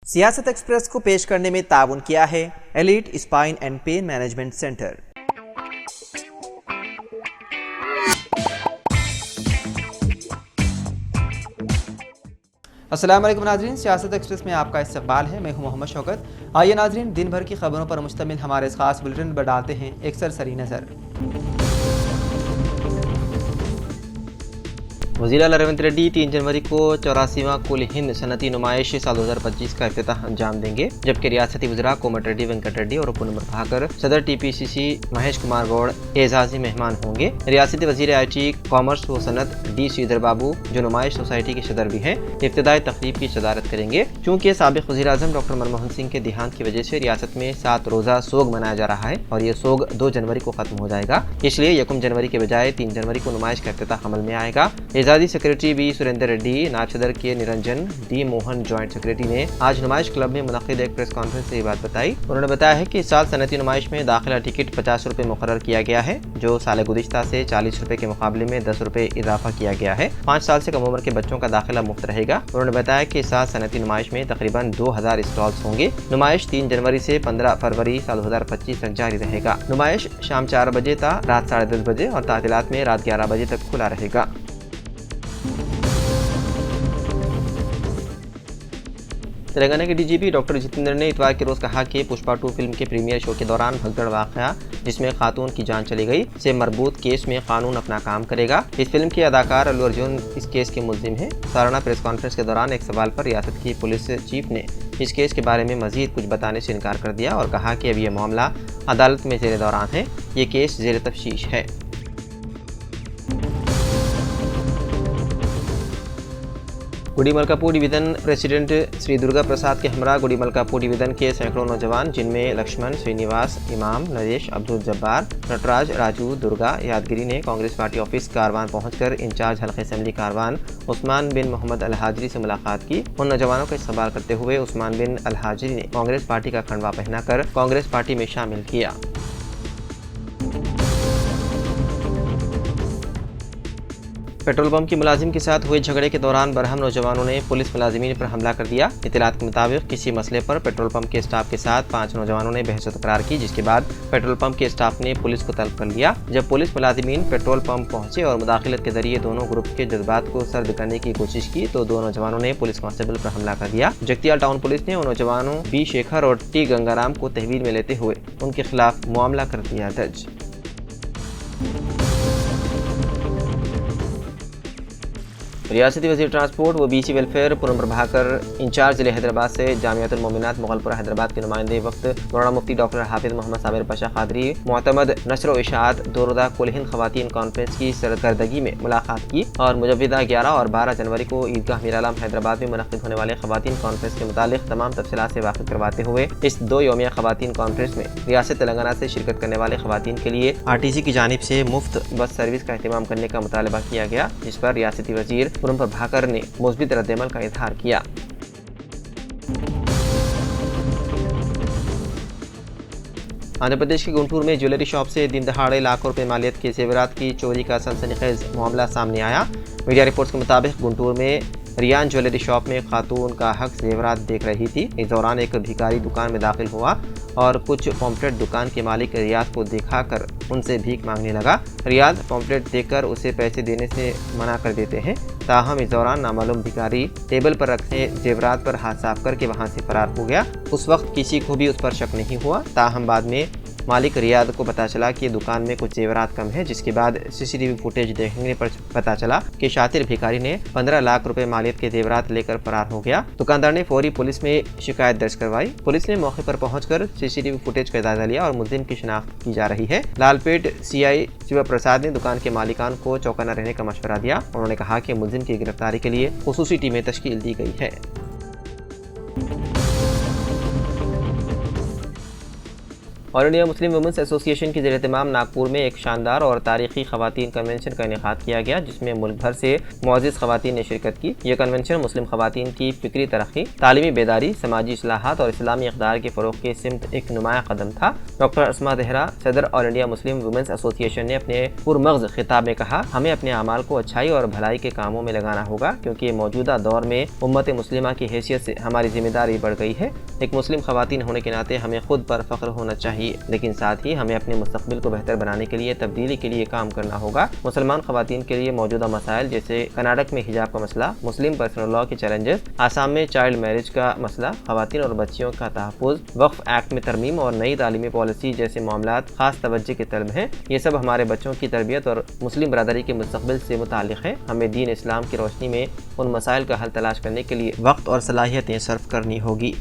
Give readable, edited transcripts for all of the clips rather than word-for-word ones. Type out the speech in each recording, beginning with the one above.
सियासत एक्सप्रेस को पेश करने में ताउन किया है elite spine and pain management centre. अस्सलाम वालेकुम नाज़रीन, सियासत एक्सप्रेस में आपका इस्तकबाल है। मैं हूं मोहम्मद शौकत। आइए नाज़रीन, दिन भर की खबरों पर मुश्तमिल हमारे इस खास बुलेटिन पर डालते हैं एक सरसरी नज़र। वज़ीर आला रेवंत रेड्डी 3 जनवरी को 84वां कुल हिंद सनती नुमाइश साल 2025 का इफ्तिताह अंजाम देंगे, जबकि रियासती वज़रा कोमट रेड्डी, वेंकट रेड्डी और पूनम प्रभाकर, सदर TPCC महेश कुमार गौड़ एजाजी मेहमान होंगे। रियासती वज़ीर IT कॉमर्स व सनत D श्रीधर बाबू, जो नुमाइश सोसाइटी के सदर भी हैं, इब्तिदाई तकरीब की सदारत करेंगे। चूँकि साबिक़ वज़ीर आज़म डॉक्टर मनमोहन सिंह के देहांत की वजह से रियासत में 7 रोज़ा सोग मनाया जा रहा है और ये सोग 2 जनवरी को खत्म हो जाएगा, इसलिए 1 जनवरी के बजाय 3 जनवरी को नुमाइश का इफ्तिताह अमल में आएगा। एजाजी सेक्रेटरी V सुरेंद्र रेड्डी, नायब सदर के Niranjan D Mohan, joint secretary ने आज नुमाइश क्लब में मुनक़िद एक प्रेस कॉन्फ्रेंस से ये बात बताई। उन्होंने बताया है कि इस साल सनती नुमाइश में दाखिला टिकट 50 रुपये मुकर्रर किया गया है, जो साल गुज़िश्ता से 40 रुपये के मुकाबले में 10 रुपये इजाफा किया गया है। 5 साल से कम उम्र के बच्चों का दाखिला मुफ्त रहेगा। उन्होंने बताया कि इस साल सनती नुमाइश में तकरीबन 2000 स्टॉल्स होंगे। नुमाइश 3 जनवरी से 15 फरवरी साल 2025 तक जारी रहेगा। नुमाइश शाम 4 बजे तक रात 10:30 बजे और तातीलात में रात 11 बजे तक खुला रहेगा। तेलंगाना के DGP डॉक्टर जितेंद्र ने इतवार के रोज कहा कि पुष्पा 2 फिल्म के प्रीमियर शो के दौरान भगदड़ वाक़या जिसमें खातून की जान चली गई से मरबूत केस में कानून अपना काम करेगा। इस फिल्म के अदाकार अल्लू अर्जुन इस केस के मुल्जिम हैं। सालाना प्रेस कॉन्फ्रेंस के दौरान एक सवाल पर रियासत की पुलिस चीफ ने इस केस के बारे में मजीद कुछ बताने से इनकार कर दिया और कहा कि अब यह मामला अदालत में ज़ेर दौरान है, ये केस ज़ेर तफ्तीश है। गुड़ीमलकापुर डिवीज़न प्रेसिडेंट श्री दुर्गा प्रसाद के हमरा गुड़ीमलकापुर डिवीज़न के सैकड़ों नौजवान, जिनमें लक्ष्मण, श्रीनिवास, इमाम, नरेश, अब्दुल जब्बार, नटराज, राजू, दुर्गा, यादगिरी ने कांग्रेस पार्टी ऑफिस कारवान पहुंचकर इंचार्ज हल्के असेंबली कारवान उस्मान बिन मोहम्मद अल हाजरी से मुलाकात की। उन नौजवानों का इस्तकबाल करते हुए उस्मान बिन अल हाजरी ने कांग्रेस पार्टी का खंडवा पहनाकर कांग्रेस पार्टी में शामिल किया। पेट्रोल पंप की मुलाजिम के साथ हुए झगड़े के दौरान बरहम नौजवानों ने पुलिस मुलाजिमीन पर हमला कर दिया। इत्तलात के मुताबिक किसी मसले पर पेट्रोल पंप के स्टाफ के साथ 5 नौजवानों ने बहस तकरार की, जिसके बाद पेट्रोल पंप के स्टाफ ने पुलिस को तलब कर लिया। जब पुलिस मुलाजिमीन पेट्रोल पंप पहुंचे और मुदाखलत के जरिए दोनों ग्रुप के जज्बात को सर्द करने की कोशिश की तो 2 नौजवानों ने पुलिस कांस्टेबल पर हमला कर दिया। जगतियाल टाउन पुलिस ने उन नौजवानों B शेखर और T गंगाराम को तहवील में लेते हुए उनके खिलाफ मामला कर दिया दर्ज। रियासती वज़ीर ट्रांसपोर्ट व BC welfare Poonam Prabhakar incharge ज़िले हैदराबाद से जामियातुल मोमिनात मुगलपुरा हैदराबाद के नुमाइंदे वक्त मौलाना मुफ्ती डॉक्टर हाफिज मोहम्मद साबिर पाशा कादरी मोतमद नशर व इशाअत 2 रोज़ा कुल हिंद ख़वातीन कॉन्फ्रेंस की सरकर्दगी में मुलाकात की और मुजव्विदा 11 और 12 जनवरी को ईदगाह मीर आलम हैदराबाद में मुनक़्क़िद होने वाले ख़वातीन कॉन्फ्रेंस के मुतालिक तमाम तफसीलात से वाकिफ़ करवाते हुए इस 2 यौमिया ख़वातीन कॉन्फ्रेंस में रियासत तेलंगाना से शिरकत करने वाले ख़वातीन के लिए RTC की जानिब से मुफ्त बस सर्विस का एहतमाम करने का मुतालबा किया गया, जिस पर रियासती वज़ीर पूनम प्रभाकर ने मुस्बित रद्दअमल का इज़हार किया। आंध्र प्रदेश के गुंटूर में ज्वेलरी शॉप से दिन दहाड़े लाखों रुपए मालियत के जेवरात की चोरी का सनसनीखेज मामला सामने आया। मीडिया रिपोर्ट्स के मुताबिक गुंटूर में रियान ज्वेलरी शॉप में खातून का हक जेवरात देख रही थी। इस दौरान एक भिखारी दुकान में दाखिल हुआ और कुछ पॉम्पलेट दुकान के मालिक रियाज को दिखाकर उनसे भीख मांगने लगा। रियाज पॉम्पलेट देकर उसे पैसे देने से मना कर देते हैं। ताहम इस दौरान नामालूम भिखारी टेबल पर रखे जेवरात पर हाथ साफ करके वहां से फरार हो गया। उस वक्त किसी को भी उस पर शक नहीं हुआ। ताहम बाद में मालिक रियाद को पता चला कि दुकान में कुछ जेवरात कम है, जिसके बाद CCTV फुटेज देखने पर पता चला कि शातिर भिखारी ने 15 लाख रुपए मालियत के जेवरात लेकर फरार हो गया। दुकानदार ने फौरी पुलिस में शिकायत दर्ज करवाई। पुलिस ने मौके पर पहुंचकर CCTV फुटेज का जायजा लिया और मुल्जिम की शिनाख्त की जा रही है। लालपेट CI शिव प्रसाद ने दुकान के मालिकान को चौकन्ना रहने का मशवरा दिया। उन्होंने कहा कि मुल्जिम की गिरफ्तारी के लिए खुसूसी टीमें तश्कील दी गई है। All India Muslim women's association की ज़ेर-ए-एहतमाम नागपुर में एक शानदार और तारीखी ख़वातीन कन्वेंशन का इनेकाद किया गया, जिसमें मुल्क भर से मुअज़्ज़िज़ ख़वातीन ने शिरकत की। यह कन्वेंशन मुस्लिम ख़वातीन की फ़िक्री तरक्की, तालीमी बेदारी, समाजी इस्लाहात और इस्लामी इक़दार के फ़रोग़ के सिमत एक नुमाया कदम था। डॉक्टर अस्मा ज़हरा, सदर all India Muslim women's association ने अपने पुरमग़ज़ खिताब में कहा, हमें अपने अमाल को अच्छाई और भलाई के कामों में लगाना होगा, क्योंकि मौजूदा दौर में उम्मत मुस्लिमा की हैसियत से हमारी जिम्मेदारी बढ़ गई है। एक मुस्लिम ख़वातीन होने के नाते हमें खुद पर फ़ख्र होना चाहिए, लेकिन साथ ही हमें अपने मुस्तक़बिल को बेहतर बनाने के लिए तब्दीली के लिए काम करना होगा। मुसलमान ख़वातीन के लिए मौजूदा मसाइल जैसे कर्नाटक में हिजाब का मसला, मुस्लिम पर्सनल लॉ के चैलेंजेस, आसाम में चाइल्ड मैरिज का मसला, ख़वातीन और बच्चियों का तहफ़्फ़ुज़, वक्फ़ एक्ट में तरमीम और नई तालीमी पॉलिसी जैसे मामलात ख़ास तवज्जो के तलब हैं। ये सब हमारे बच्चों की तरबियत और मुस्लिम बरादरी के मुस्तक़बिल से मुताल्लिक़ है। हमें दीन इस्लाम की रोशनी में उन मसाइल का हल तलाश करने के लिए वक्त और सलाहियतें सर्फ करनी होगी।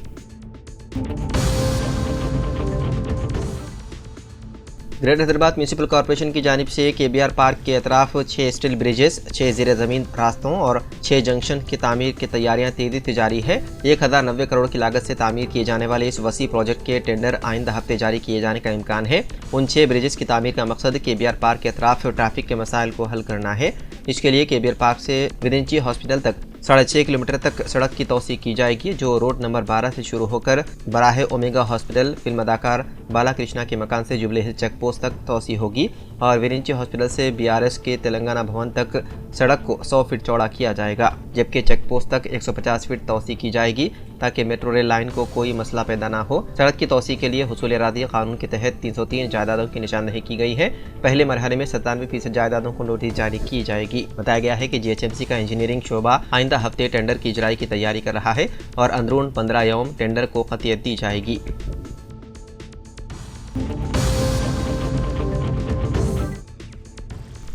ग्रेटर हैदराबाद म्यूनसिपल कॉरपोरेशन की जानिब से KBR पार्क के अतराफ 6 स्टील ब्रिजेस, 6 ज़ेर ज़मीन रास्तों और 6 जंक्शन की तामीर की तैयारियां तेजी से जारी है। 1090 करोड़ की लागत से तामीर किए जाने वाले इस वसी प्रोजेक्ट के टेंडर आइंदा हफ्ते जारी किए जाने का इम्कान है। उन 6 ब्रिजेस की तामीर का मकसद KBR पार्क के अतराफ ट्रैफिक के मसाइल को हल करना है। इसके लिए KBR पार्क से विरिंची हॉस्पिटल तक 6.5 किलोमीटर तक सड़क की तोसी की जाएगी, जो रोड नंबर 12 से शुरू होकर बराहे ओमेगा हॉस्पिटल, फिल्म अदाकार बाला कृष्णा के मकान से जुबली हिल चेक पोस्ट तक तोसी होगी और विरिंची हॉस्पिटल से BRS के तेलंगाना भवन तक सड़क को 100 फीट चौड़ा किया जाएगा, जबकि चेक पोस्ट तक 150 फीट तोसी की जाएगी ताकि मेट्रो रेल लाइन को कोई मसला पैदा ना हो। सड़क की तोसी के लिए हुसूल अरादी कानून के तहत 303 जायदादों की निशानदही की गई है। पहले मरहले में 97% जायदादों को नोटिस जारी की जाएगी। बताया गया है कि GHMC का इंजीनियरिंग शोबा आइंदा हफ्ते टेंडर की इजराई की तैयारी कर रहा है और अंदरून 15 यौम टेंडर को क़तियत दी जाएगी।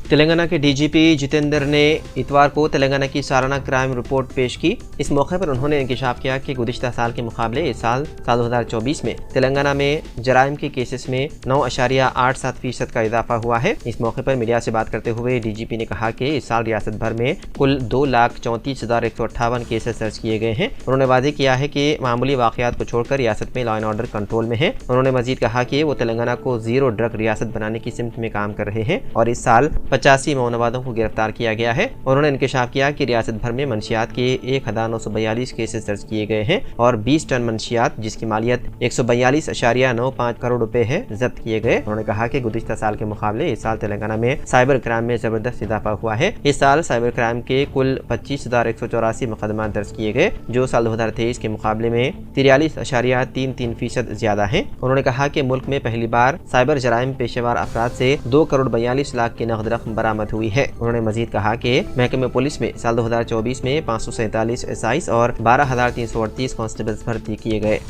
तेलंगाना के DGP जितेंद्र ने इतवार को तेलंगाना की सालाना क्राइम रिपोर्ट पेश की। इस मौके पर उन्होंने इंकशाफ किया कि गुज़िश्ता साल के मुकाबले इस साल 2024 में तेलंगाना में जराइम के केसेस में 9.87% का इजाफा हुआ है। इस मौके पर मीडिया से बात करते हुए DGP ने कहा कि इस साल रियासत भर में कुल 2,34,158 केसेस दर्ज किए गए हैं। उन्होंने वादे किया है कि मामूली वाक़यात को छोड़कर रियासत में लॉ एंड ऑर्डर कंट्रोल में है। उन्होंने मजीद कहा कि वो तेलंगाना को ज़ीरो ड्रग रियासत बनाने की सिमत में काम कर रहे हैं और इस साल 85 मौनवादों को गिरफ्तार किया गया है। उन्होंने इंकशाफ किया कि रियासत भर में मंशियात के 1942 केसेस दर्ज किए गए हैं और 20 टन मंशियात जिसकी मालियत 142.95 करोड़ रुपए है जब्त किए गए। उन्होंने कहा कि गुज़िश्ता साल के मुकाबले इस साल तेलंगाना में साइबर क्राइम में जबरदस्त इजाफा हुआ है। इस साल साइबर क्राइम के कुल 25,184 मुकदमा दर्ज किए गए, जो साल 2023 के मुकाबले में 43.33% ज्यादा है। उन्होंने कहा कि मुल्क में पहली बार साइबर जराइम पेशेवर अफराद से 2 करोड़ 42 लाख की नकद रकम बरामद हुई है। उन्होंने मजीद कहा कि महकमे पुलिस में साल 2024 में 547 SIs और 12,338 कांस्टेबल्स भर्ती किए गए।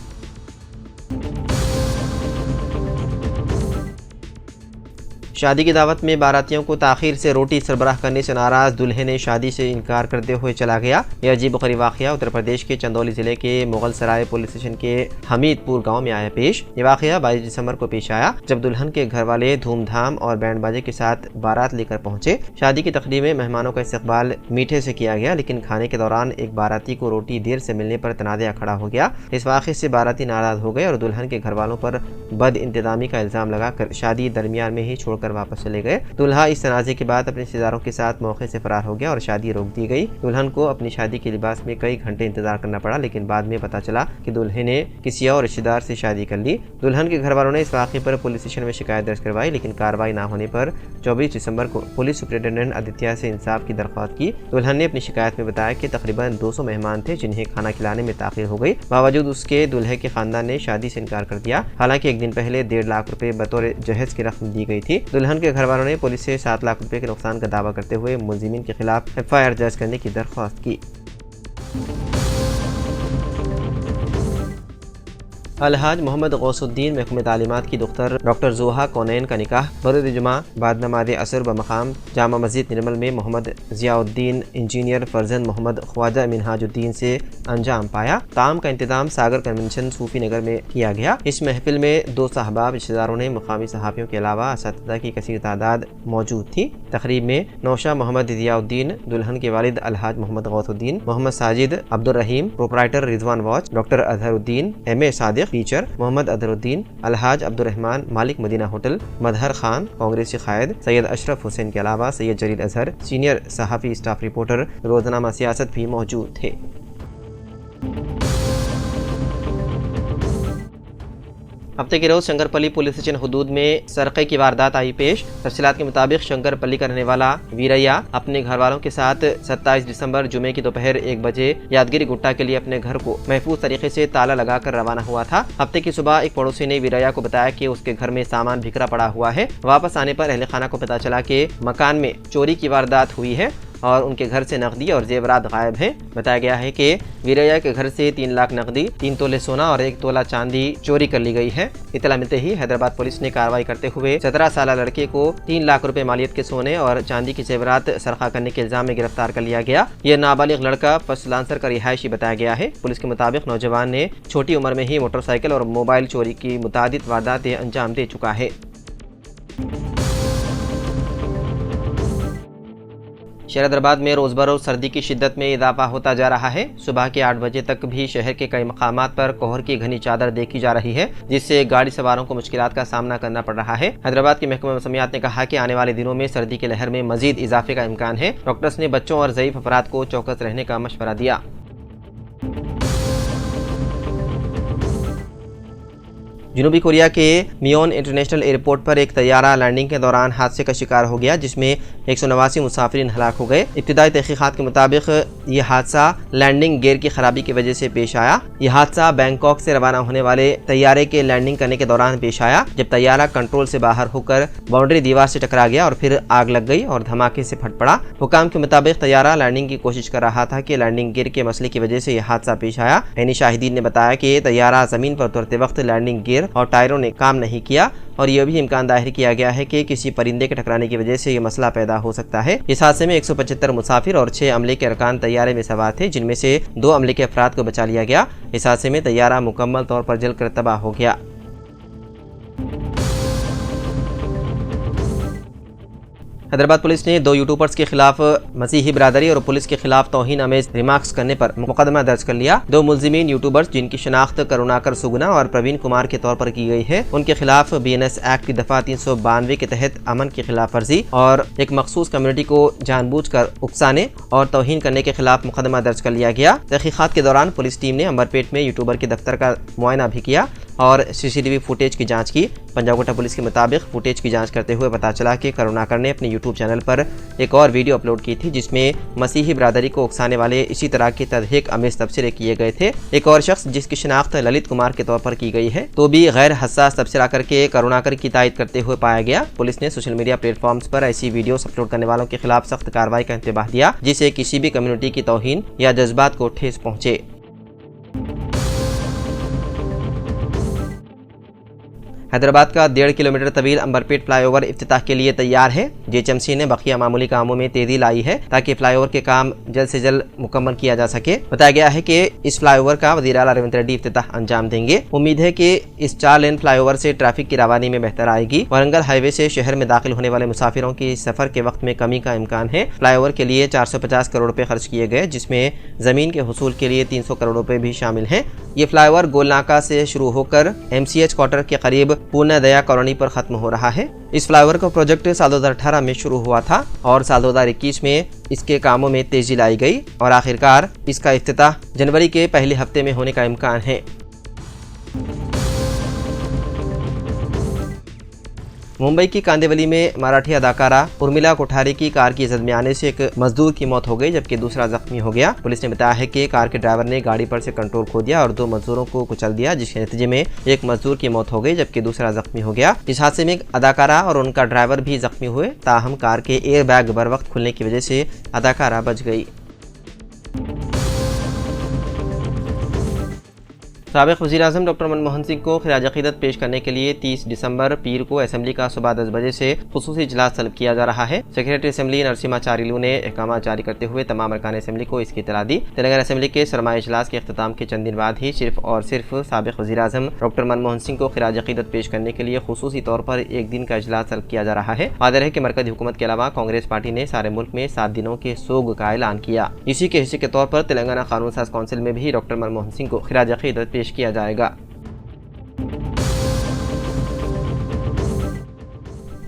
शादी की दावत में बारातियों को ताखीर से रोटी सरबराह करने से नाराज दूल्हे ने शादी से इनकार करते हुए चला गया। यह अजीबोगरीब वाक़या उत्तर प्रदेश के चंदौली जिले के मुगल सराय पुलिस स्टेशन के हमीदपुर गांव में आया पेश। ये वाक़या 22 दिसंबर को पेश आया, जब दुल्हन के घर वाले धूमधाम और बैंड बाजे के साथ बारात लेकर पहुंचे। शादी की तकरीब में मेहमानों का इस्तकबाल मीठे से किया गया, लेकिन खाने के दौरान एक बाराती को रोटी देर से मिलने पर तनाज़ा खड़ा हो गया। इस वाक़े से बाराती नाराज हो गए और दुल्हन के घर वालों पर बद इंतजामी का इल्ज़ाम लगाकर शादी दरमियान में ही छोड़कर वापस चले गए। दूल्हा इस तनाज़े के बाद अपने रिश्तेदारों के साथ मौके से फरार हो गया और शादी रोक दी गई। दुल्हन को अपनी शादी के लिबास में कई घंटे इंतजार करना पड़ा, लेकिन बाद में पता चला कि दूल्हे ने किसी और रिश्तेदार से शादी कर ली। दुल्हन के घर वालों ने इस वाक़े पर पुलिस स्टेशन में शिकायत दर्ज करवाई, लेकिन कार्रवाई न होने पर 24 दिसंबर को पुलिस सुपरिटेंडेंट आदित्य से इंसाफ की दरख्वास्त की। दुल्हन ने अपनी शिकायत में बताया कि तकरीबन 200 मेहमान थे जिन्हें खाना खिलाने में ताख़ीर हो गई। बावजूद उसके दूल्हे के खानदान ने शादी से इनकार कर दिया। हालांकि एक दिन पहले 1.5 लाख रुपए बतौर जहेज की रकम दी गई थी। दुल्हन के घर वालों ने पुलिस से 7 लाख रुपए के नुकसान का दावा करते हुए मुलजिमीन के खिलाफ FIR दर्ज करने की दरख्वास्त की। अलहाज मोहम्मद गौसुद्दीन महकमे तालीमात की दुख्तर डॉक्टर जोहा कौनैन का निकाह बरोज़ जुमा बाद नमाज असर बमकाम जामा मस्जिद निर्मल में मोहम्मद ज़ियाउद्दीन इंजीनियर फर्जन मोहम्मद ख्वाजा मिनहाजुद्दीन से अंजाम पाया। ताम का इंतजाम सागर कन्वेंशन सूफी नगर में किया गया। इस महफिल में 2 साहबाब रिश्तेदारों ने मुकामी सहाफ़ियों के अलावा असातिज़ा की कसीर तादाद मौजूद थी। तकरीब में नौशा मोहम्मद ज़ियाउद्दीन, दुल्हन के वालिद अलहाज Mohammed Gausuddin, Mohammed Sajid Abdul Rahim, proprietor Rizwan watch, doctor Azharuddin, MA Sadiq, teacher Mohammed Adaruddin, अलहाज अब्दुर्रहमान मालिक मदीना होटल, मदहर खान कांग्रेसी कायद, सैयद अशरफ हुसैन के अलावा सैयद जलील अजहर सीनियर सहाफ़ी स्टाफ रिपोर्टर रोजनामा सियासत भी मौजूद थे। हफ्ते के रोज शंकरपल्ली पुलिस स्टेशन हुदूद में सरक़े की वारदात आई पेश। तफसीलात के मुताबिक शंकरपल्ली का रहने वाला वीरैया अपने घर वालों के साथ 27 दिसंबर जुमे की दोपहर 1 बजे यादगिरी गुट्टा के लिए अपने घर को महफूज तरीके से ताला लगाकर रवाना हुआ था। हफ्ते की सुबह एक पड़ोसी ने वीरैया को बताया कि उसके घर में सामान बिखरा पड़ा हुआ है। वापस आने पर अहले खाना को पता चला कि मकान में चोरी की वारदात हुई है और उनके घर से नकदी और जेवरात गायब हैं। बताया गया है कि वीरैया के घर से 3 लाख नकदी, 3 तोले सोना और 1 तोला चांदी चोरी कर ली गई है। इतला मिलते ही हैदराबाद पुलिस ने कार्रवाई करते हुए 17 साल लड़के को 3 लाख रुपए मालियत के सोने और चांदी की जेवरात सरखा करने के इल्जाम में गिरफ्तार कर लिया गया। यह नाबालिग लड़का फसलांसर का रिहायशी बताया गया है। पुलिस के मुताबिक नौजवान ने छोटी उम्र में ही मोटरसाइकिल और मोबाइल चोरी की मुतादिद वारदातें अंजाम दे चुका है। शहर हैदराबाद में रोज बरोज सर्दी की शिद्दत में इजाफा होता जा रहा है। सुबह के 8 बजे तक भी शहर के कई मकामात पर कोहर की घनी चादर देखी जा रही है, जिससे गाड़ी सवारों को मुश्किलात का सामना करना पड़ रहा है। हैदराबाद के महकमा मौसमियात ने कहा कि आने वाले दिनों में सर्दी की लहर में मजीद इजाफे का इम्कान है। डॉक्टर्स ने बच्चों और ज़ईफ अफराद को चौकस रहने का मशवरा दिया। जनूबी कोरिया के मियोन इंटरनेशनल एयरपोर्ट पर एक तैयारा लैंडिंग के दौरान हादसे का शिकार हो गया, जिसमें 189 मुसाफिरीन हलाक हो गए। इब्तिदाई तहकीकात के मुताबिक यह हादसा लैंडिंग गियर की खराबी की वजह से पेश आया। यह हादसा बैंकॉक से रवाना होने वाले तैयारे के लैंडिंग करने के दौरान पेश आया, जब तैयारा कंट्रोल से बाहर होकर बाउंड्री दीवार से टकरा गया और फिर आग लग गई और धमाके से फट पड़ा। हुकाम के मुताबिक तैयारा लैंडिंग की कोशिश कर रहा था कि लैंडिंग गियर के मसले की वजह से यह हादसा पेश आया। यानी शाहिदीन ने बताया कि तैयारा जमीन पर उतरते वक्त लैंडिंग गियर और टायरों ने काम नहीं किया और यह भी इम्कान जाहिर किया गया है कि किसी परिंदे के टकराने की वजह से यह मसला पैदा हो सकता है। इस हादसे में 175 मुसाफिर और 6 अमले के अरकान तैयारे में सवार थे, जिनमें से 2 अमले के अफराद को बचा लिया गया। इस हादसे में तैयारा मुकम्मल तौर पर जलकर तबाह हो गया। हैदराबाद पुलिस ने 2 यूट्यूबर्स के खिलाफ मसीही बिरादरी और पुलिस के खिलाफ तौहीन अमेज रिमार्क्स करने पर मुकदमा दर्ज कर लिया। 2 मुलजिमीन यूट्यूबर्स जिनकी शनाख्त करुणाकर सुगुना और प्रवीण कुमार के तौर पर की गई है, उनके खिलाफ BNS एक्ट की दफा 392 के तहत अमन की खिलाफ वर्जी और एक मखसूस कम्युनिटी को जानबूझकर उकसाने और तौहीन करने के खिलाफ मुकदमा दर्ज कर लिया गया। तहकीकात के दौरान पुलिस टीम ने अंबरपेट में यूट्यूबर के दफ्तर का मुआयना भी किया और CCTV फुटेज की जांच की। पंजाब कोटा पुलिस के मुताबिक फुटेज की जांच करते हुए पता चला कि करुणाकर ने अपने YouTube चैनल पर एक और वीडियो अपलोड की थी, जिसमें मसीही बिरादरी को उकसाने वाले इसी तरह के तदहीक अमेज तबसरे किए गए थे। एक और शख्स जिसकी शिनाख्त ललित कुमार के तौर पर की गई है, तो भी गैर हसास तबसरा करके करुणाकर की तायद करते हुए पाया गया। पुलिस ने सोशल मीडिया प्लेटफॉर्म्स पर ऐसी वीडियो अपलोड करने वालों के खिलाफ सख्त कार्रवाई का इंतबाह दिया, जिससे किसी भी कम्युनिटी की तौहीन या जज्बात को ठेस पहुंचे। हैदराबाद का 1.5 किलोमीटर तवील अंबरपेट फ्लाईओवर इफ्तिताह के लिए तैयार है। JHMC ने बकिया मामूली कामों में तेजी लाई है ताकि फ्लाईओवर के काम जल्द से जल्द मुकम्मल किया जा सके। बताया गया है कि इस फ्लाईओवर का वज़ीर आला रेवंत रेड्डी इफ्तिताह अंजाम देंगे। उम्मीद है कि इस 4 लेन फ्लाईओवर से ट्रैफिक की रवानी में बेहतर आएगी। वारंगल हाईवे से शहर में दाखिल होने वाले मुसाफिरों की सफर के वक्त में कमी का इम्कान है। फ्लाईओवर के लिए 450 करोड़ रुपए खर्च किए गए, जिसमें जमीन के हुसूल के लिए 300 करोड़ रुपए भी शामिल हैं। ये फ्लाईओवर गोलनाका से शुरू होकर MCH क्वार्टर के करीब पूर्ण दया कॉलोनी पर खत्म हो रहा है। इस फ्लाईओवर का प्रोजेक्ट साल 2018 में शुरू हुआ था और साल 2021 में इसके कामों में तेजी लाई गई और आखिरकार इसका इफ्तिताह जनवरी के पहले हफ्ते में होने का इम्कान है। मुंबई की कांदिवली में मराठी अदाकारा उर्मिला कोठारी की कार की जद में आने से एक मजदूर की मौत हो गई, जबकि दूसरा जख्मी हो गया। पुलिस ने बताया है कि कार के ड्राइवर ने गाड़ी पर से कंट्रोल खो दिया और 2 मजदूरों को कुचल दिया, जिसके नतीजे में एक मजदूर की मौत हो गई जबकि दूसरा जख्मी हो गया। इस हादसे में अदाकारा और उनका ड्राइवर भी जख्मी हुए, ताहम कार के एयर बैग बर वक्त खुलने की वजह से अदाकारा बच गई। साबिक़ वज़ीर-ए-आज़म डॉक्टर मनमोहन सिंह को खिराज अक़ीदत पेश करने के लिए 30 दिसंबर पीर को असेंबली का सुबह 10 बजे से खुसूसी इजलास तलब किया जा रहा है। सेक्रेटरी असेंबली नरसिम्हा चारिलू ने अहकाम जारी करते हुए तमाम अरकान असेंबली को इसकी इत्तला दी। तेलंगाना असेंबली के सरमाई इजलास के अख्ताम के चंद दिन बाद ही सिर्फ और सिर्फ साबिक़ वज़ीर-ए-आज़म डॉक्टर मनमोहन सिंह को खिराज अक़ीदत पेश करने के लिए खुसूसी तौर पर एक दिन का इजलास तलब किया जा रहा है। वाज़ेह है कि मरकज़ी हुकूमत के अलावा कांग्रेस पार्टी ने सारे मुल्क में 7 दिनों के सोग का ऐलान किया। इसी के हिस्से के तौर पर तेलंगाना कानून साज काउंसिल में भी डॉक्टर मनमोहन सिंह को खिराज अक़ीदत पेश किया जाएगा।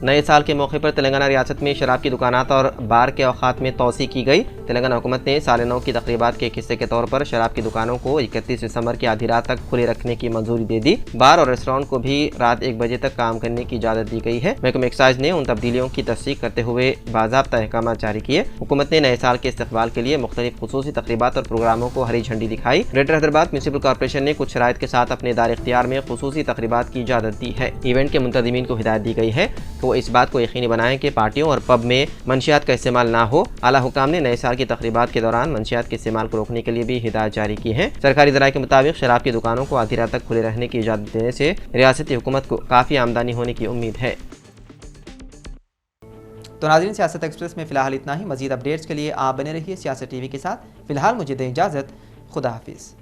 नए साल के मौके पर तेलंगाना रियासत में शराब की दुकानात और बार के औकात में तोसी की गई। तेलंगाना हुकूमत ने साल नौ की तकरीबात के एक हिस्से के तौर पर शराब की दुकानों को 31 दिसंबर की आधी रात तक खुले रखने की मंजूरी दे दी। बार और रेस्टोरेंट को भी रात 1 बजे तक काम करने की इजाजत दी गई है। महकमा एक्साइज ने उन तब्दीलियों की तस्दीक करते हुए बाज़ाब्ता अहकाम जारी किए। हुकूमत ने नए साल के इस्तकबाल के लिए मुख्तलिफ खुसूसी तकरीबात और प्रोग्रामों को हरी झंडी दिखाई। ग्रेटर हैदराबाद म्यूनिसिपल कॉर्पोरेशन ने कुछ शराइत के साथ अपने दार इख्तियार में खुसूसी तकरीबात की इजाजत दी है। इवेंट के मुंतज़मीन को हिदायत दी गई है कि वो इस बात को यकीनी बनाएं कि पार्टियों और पब में मंशियात का इस्तेमाल ना हो। आला हुकाम ने नए साल की तकरीबात के दौरान मंशियात के इस्तेमाल को रोकने के लिए भी हिदायत जारी की है। सरकारी ज़राए के मुताबिक शराब की दुकानों को आधी रात तक खुले रहने की इजाजत देने से रियासती हुकूमत को काफ़ी आमदनी होने की उम्मीद है। तो नाज़रीन, सियासत एक्सप्रेस में फ़िलहाल इतना ही। मज़ीद अपडेट्स के लिए आप बने रहिए सियासत टीवी के साथ। फ़िलहाल मुझे दें इजाज़त। खुदा हाफिज़।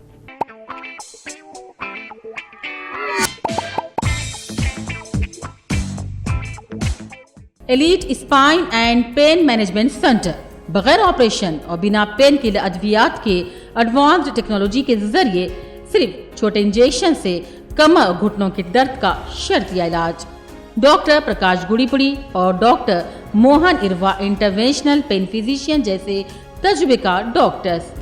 Elite spine and pain management centre बगैर ऑपरेशन और बिना पेन किलर अद्वियात के एडवांस्ड टेक्नोलॉजी के जरिए सिर्फ छोटे इंजेक्शन से कमर और घुटनों के दर्द का शर्तिया इलाज। डॉक्टर प्रकाश गुड़ीपुड़ी और doctor Mohan Irva interventional pain physician जैसे तजुर्बेकार डॉक्टर्स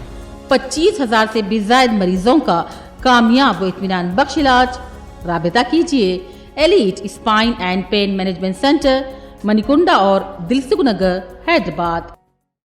25,000 से भी ज्यादा मरीजों का कामयाब व इत्मीनान बख्श इलाज। राबिता कीजिए elite spine and pain management centre, Manikunda और दिलसुख नगर, हैदराबाद।